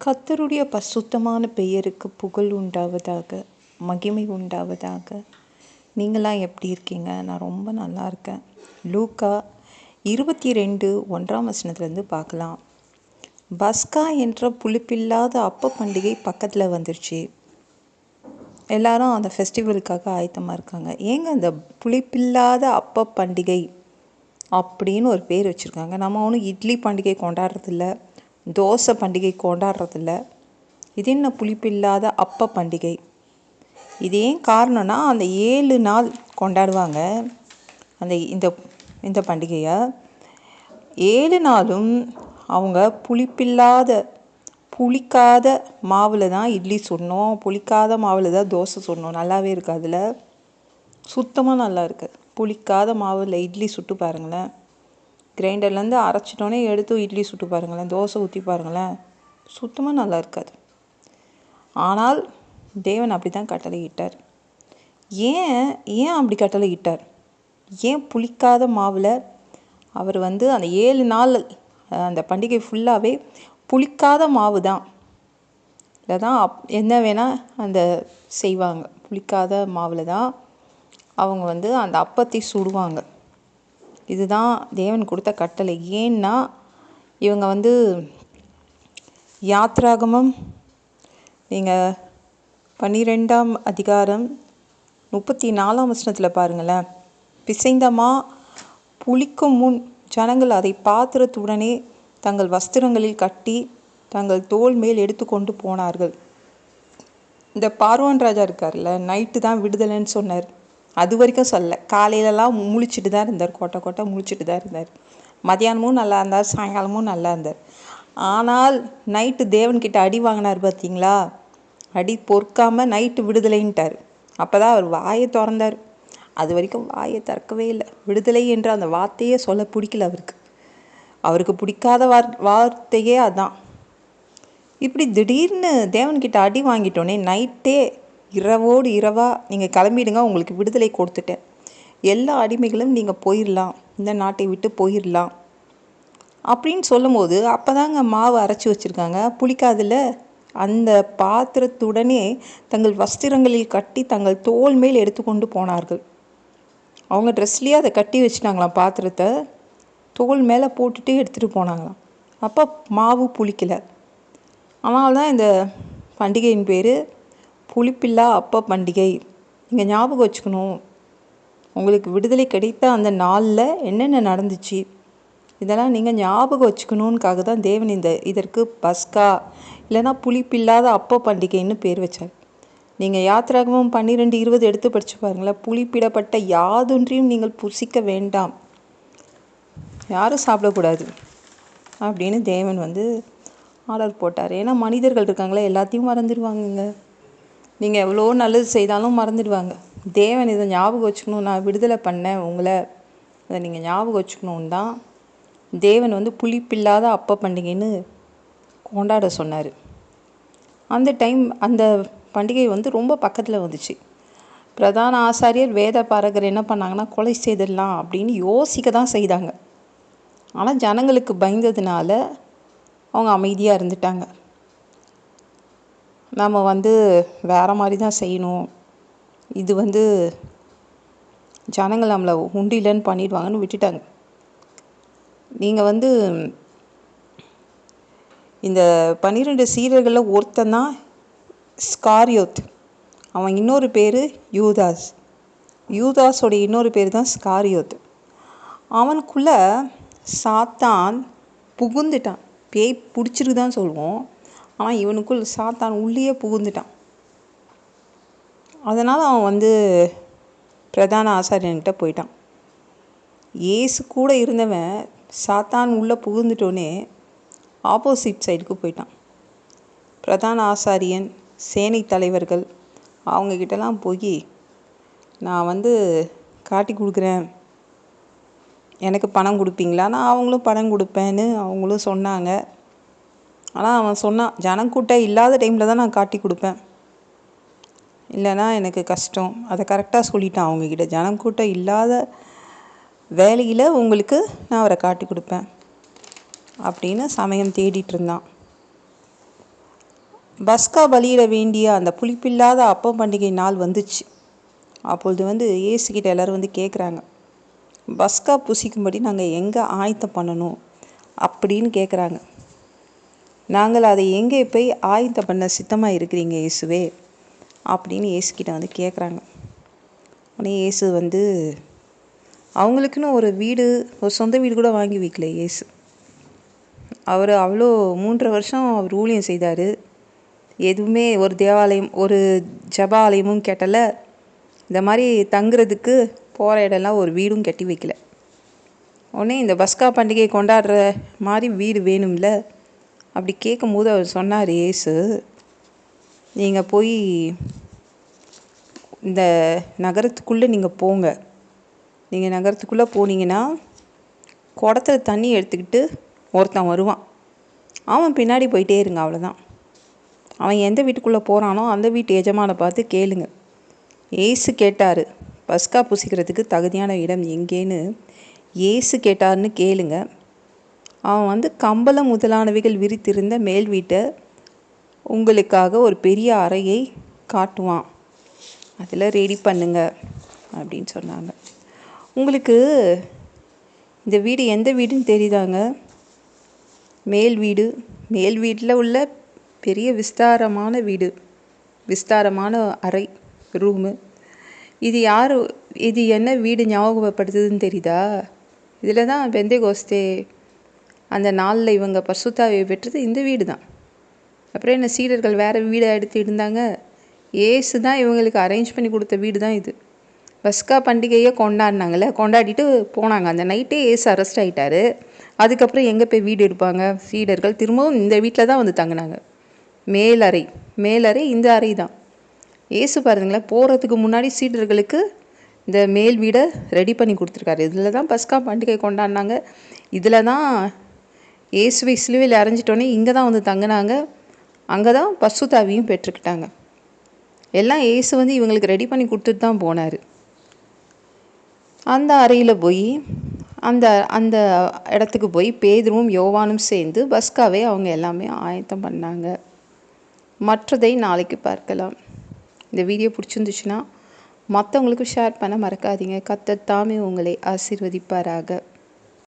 கர்த்தருடைய பரிசுத்தமான பெயருக்கு புகழ் உண்டாவதாக, மகிமை உண்டாவதாக. நீங்களாம் எப்படி இருக்கீங்க? நான் ரொம்ப நல்லா இருக்கேன். லூக்கா 22:1 பார்க்கலாம். பஸ்கா என்ற புளிப்பில்லாத அப்ப பண்டிகை பக்கத்தில் வந்துருச்சு. எல்லாரும் அந்த ஃபெஸ்டிவலுக்காக ஆயத்தமாக இருக்காங்க. ஏங்க அந்த புளிப்பில்லாத அப்ப பண்டிகை அப்படின்னு ஒரு பேர் வச்சுருக்காங்க. நம்ம ஒன்றும் இட்லி பண்டிகை கொண்டாடுறதில்ல, தோசை பண்டிகை கொண்டாடுறதில்ல. இது என்ன புளிப்பில்லாத அப்ப பண்டிகை? இது ஏன் காரணம்னா, அந்த 7 நாள் கொண்டாடுவாங்க அந்த இந்த இந்த பண்டிகையை. 7 நாளும் அவங்க புளிக்காத மாவில் தான் இட்லி சுடணும், புளிக்காத மாவில் தான் தோசை சுடணும். நல்லாவே இருக்குது. அதில் சுத்தமாக நல்லா இருக்குது. புளிக்காத மாவில் இட்லி சுட்டு பாருங்களேன். கிரைண்டர்லேருந்து அரைச்சிட்டோன்னே எடுத்து இட்லி சுட்டு பாருங்களேன், தோசை ஊற்றி பாருங்களேன், சுத்தமாக நல்லா இருக்காது. ஆனால் தேவன் அப்படி தான் கட்டளையிட்டார். ஏன் அப்படி கட்டளையிட்டார்? ஏன் புளிக்காத மாவில் அவர் அந்த 7 நாள் அந்த பண்டிகை ஃபுல்லாகவே புளிக்காத மாவு தான். இல்லை தான் என்ன வேணால் அந்த செய்வாங்க. புளிக்காத மாவில் தான் அவங்க அந்த அப்பத்தை சுடுவாங்க. இதுதான் தேவன் கொடுத்த கட்டளை. ஏன்னா இவங்க யாத்ராகமம் நீங்கள் 12ஆம் அதிகாரம் 34ஆம் வசனத்தில் பாருங்களேன். பிசைந்தமா புளிக்கும் முன் ஜனங்கள் அதை பாத்திரத்துடனே தங்கள் வஸ்திரங்களில் கட்டி தங்கள் தோள் மேல் எடுத்துக்கொண்டு போனார்கள். இந்த பார்வோன் ராஜா இருக்கார்ல, நைட்டு தான் விடுதலைன்னு சொன்னார். அது வரைக்கும் சொல்ல, காலையிலலாம் முழிச்சிட்டு தான் இருந்தார், கொட்டை முழிச்சிட்டு தான் இருந்தார். மதியானமும் நல்லா இருந்தார், சாயங்காலமும் நல்லா இருந்தார். ஆனால் நைட்டு தேவன்கிட்ட அடி வாங்கினார் பார்த்தீங்களா? அடி பொறுக்காமல் நைட்டு விடுதலைன்ட்டார். அப்போ தான் அவர் வாயை திறந்தார். அது வரைக்கும் வாயை திறக்கவே இல்லை. விடுதலை என்ற அந்த வார்த்தையே சொல்ல பிடிக்கல அவருக்கு பிடிக்காத வார்த்தையே அதான். இப்படி திடீர்னு தேவன்கிட்ட அடி வாங்கிட்டோன்னே நைட்டே இரவோடு இரவாக நீங்கள் கிளம்பிடுங்க, உங்களுக்கு விடுதலை கொடுத்துட்டேன், எல்லா அடிமைகளும் நீங்கள் போயிடலாம், இந்த நாட்டை விட்டு போயிடலாம் அப்படின்னு சொல்லும்போது, அப்போ தாங்க மாவு அரைச்சி வச்சுருக்காங்க புளிக்காதில். அந்த பாத்திரத்துடனே தங்கள் வஸ்திரங்களில் கட்டி தங்கள் தோள் மேல் எடுத்துக்கொண்டு போனார்கள். அவங்க ட்ரெஸ்லேயே அதை கட்டி வச்சுட்டாங்களாம். பாத்திரத்தை தோள் மேலே போட்டுட்டு எடுத்துகிட்டு போனாங்களாம். அப்போ மாவு புளிக்கலை. ஆனால் தான் இந்த பண்டிகையின் பேர் புளிப்பில்லா அப்ப பண்டிகை. நீங்கள் ஞாபகம் வச்சுக்கணும், உங்களுக்கு விடுதலை கிடைத்த அந்த நாளில் என்னென்ன நடந்துச்சு, இதெல்லாம் நீங்கள் ஞாபகம் வச்சுக்கணுன்னுக்காக தான் தேவன் இதற்கு பஸ்கா இல்லைனா புளிப்பில்லாத அப்ப பண்டிகைன்னு பேர் வச்சார். நீங்கள் யாத்ராகமம் 12:20 எடுத்து படித்து பாருங்களேன். புளிப்பிடப்பட்ட யாதொன்றையும் நீங்கள் புசிக்க வேண்டாம், யாரும் சாப்பிடக்கூடாது அப்படின்னு தேவன் ஆர்டர் போட்டார். ஏன்னா மனிதர்கள் இருக்காங்களே, எல்லாத்தையும் மறந்துடுவாங்கங்க. நீங்கள் எவ்வளோ நல்லது செய்தாலும் மறந்துடுவாங்க. தேவன் இதை ஞாபகம் வச்சுக்கணும், நான் விடுதலை பண்ணேன் உங்களை, அதை நீங்கள் ஞாபகம் வச்சுக்கணுன்னு தான் தேவன் புளிப்பில்லாத அப்ப பண்டிகைன்னு கொண்டாட சொன்னார். அந்த அந்த பண்டிகை ரொம்ப பக்கத்தில் வந்துச்சு. பிரதான ஆசாரியர் வேத பாரகர் என்ன பண்ணாங்கன்னா, கொலை செய்திடலாம் அப்படின்னு யோசிக்க தான் செய்தாங்க. ஆனால் ஜனங்களுக்கு பயந்ததுனால அவங்க அமைதியாக இருந்துட்டாங்க. நம்ம வேறு மாதிரி தான் செய்யணும், இது ஜனங்கள் நம்மளை உண்டிலன்னு பண்ணிடுவாங்கன்னு விட்டுட்டாங்க. நீங்கள் இந்த 12 சீடர்களில் ஒருத்தன் தான் ஸ்காரியோத். அவன் இன்னொரு பேர் யூதாஸோடைய இன்னொரு பேர் தான் ஸ்காரியோத். அவனுக்குள்ளே சாத்தான் புகுந்துட்டான். பேய் பிடிச்சிருக்கு தான் சொல்லுவோம், ஆனால் இவனுக்குள் சாத்தான் உள்ளேயே புகுந்துட்டான். அதனால் அவன் பிரதான ஆசாரியன்கிட்ட போயிட்டான். ஏசு கூட இருந்தவன் சாத்தான் உள்ளே புகுந்துட்டோன்னே ஆப்போசிட் சைடுக்கு போயிட்டான். பிரதான ஆசாரியன், சேனை தலைவர்கள் அவங்கக்கிட்டலாம் போய், நான் காட்டி கொடுக்குறேன், எனக்கு பணம் கொடுப்பீங்களான்னா அவங்களும் பணம் கொடுப்பேன்னு அவங்களும் சொன்னாங்க. ஆனால் அவன் சொன்னான், ஜனக்கூட்டம் இல்லாத டைமில் தான் நான் காட்டி கொடுப்பேன், இல்லைன்னா எனக்கு கஷ்டம். அதை கரெக்டாக சொல்லிட்டான் அவங்கக்கிட்ட. ஜனக்கூட்டம் இல்லாத வேலையில் உங்களுக்கு நான் அவரை காட்டி கொடுப்பேன் அப்படின்னு சமயம் தேடிட்டு இருந்தான். பஸ்கா பலியிட வேண்டிய அந்த புளிப்பில்லாத அப்பம் பண்டிகை நாள் வந்துச்சு. அப்பொழுது இயேசுகிட்ட எல்லோரும் கேட்குறாங்க, பஸ்கா புசிக்கும்படி நாங்கள் எங்கே ஆயத்தம் பண்ணணும் அப்படின்னு கேட்குறாங்க. நாங்கள் அதை எங்கே போய் ஆயத்தம் பண்ண சித்தமாக இருக்கிறீங்க இயேசுவே அப்படின்னு இயேசுகிட்ட கேட்குறாங்க. உடனே இயேசு அவங்களுக்குன்னு ஒரு வீடு, ஒரு சொந்த வீடு கூட வாங்கி வைக்கல இயேசு. அவர் அவ்வளோ 3.5 வருஷம் அவர் ஊழியம் செய்தார். எதுவுமே ஒரு தேவாலயம், ஒரு ஜப ஆலயமும் கட்டலை. இந்த மாதிரி தங்குறதுக்கு போகிற இடம்லாம் ஒரு வீடும் கட்டி வைக்கல. உடனே இந்த பஸ்கா பண்டிகை கொண்டாடுற மாதிரி வீடு வேணும்ல. அப்படி கேட்கும்போது அவர் சொன்னார், இயேசு, நீங்கள் போய் இந்த நகரத்துக்குள்ளே நீங்கள் போங்க. நீங்கள் நகரத்துக்குள்ளே போனீங்கன்னா குடத்துல தண்ணி எடுத்துக்கிட்டு ஒருத்தன் வருவான். அவன் பின்னாடி போயிட்டே இருங்க, அவ்வளோதான். அவன் எந்த வீட்டுக்குள்ளே போகிறானோ அந்த வீட்டு எஜமானை பார்த்து கேளுங்க. ஏசு கேட்டார், பஸ்கா புசிக்கிறதுக்கு தகுதியான இடம் எங்கேன்னு ஏசு கேட்டார்னு கேளுங்க. அவன் கம்பளம் முதலானவைகள் விரித்திருந்த மேல் வீட்டை உங்களுக்காக ஒரு பெரிய அறையை காட்டுவான். அதில் ரெடி பண்ணுங்க அப்படின்னு சொன்னாங்க. உங்களுக்கு இந்த வீடு எந்த வீடுன்னு தெரியுதாங்க? மேல் வீடு. மேல் வீட்டில் உள்ள பெரிய விஸ்தாரமான வீடு, விஸ்தாரமான அறை, ரூமு. இது என்ன வீடு ஞாபகப்படுத்துதுன்னு தெரியுதா? இதில் தான் பெந்தேகோஸ்தே அந்த நாளில் இவங்க பரிசுத்தாவியை பெற்றது இந்த வீடு தான். அப்புறம் என்ன, சீடர்கள் வேறு வீடை எடுத்து இருந்தாங்க? ஏசு தான் இவங்களுக்கு அரேஞ்ச் பண்ணி கொடுத்த வீடு தான் இது. பஸ்கா பண்டிகையை கொண்டாடினாங்களே, கொண்டாடிட்டு போனாங்க. அந்த நைட்டே ஏசு அரெஸ்ட் ஆகிட்டாரு. அதுக்கப்புறம் எங்கே போய் வீடு எடுப்பாங்க? சீடர்கள் திரும்பவும் இந்த வீட்டில் தான் தங்கினாங்க. மேலறை இந்த அறை தான். ஏசு பாருங்களேன், போகிறதுக்கு முன்னாடி சீடர்களுக்கு இந்த மேல் வீடை ரெடி பண்ணி கொடுத்துருக்காரு. இதில் தான் பஸ்கா பண்டிகை கொண்டாடினாங்க. இதில் தான் இயேசுவை சிலுவையில் அரைஞ்சிட்டோன்னே இங்கே தான் தங்கினாங்க. அங்கே தான் பரிசுத்தாவியும் பெற்றுக்கிட்டாங்க. எல்லாம் இயேசு இவங்களுக்கு ரெடி பண்ணி கொடுத்துட்டு தான் போனார். அந்த அறையில் போய் அந்த அந்த இடத்துக்கு போய் பேதுருவும் யோவானும் சேர்ந்து பஸ்காவை அவங்க எல்லாமே ஆயத்தம் பண்ணாங்க. மற்றதை நாளைக்கு பார்க்கலாம். இந்த வீடியோ பிடிச்சிருந்துச்சுன்னா மற்றவங்களுக்கு ஷேர் பண்ண மறக்காதீங்க. கர்த்தர் தாமே உங்களை ஆசீர்வதிப்பாராக.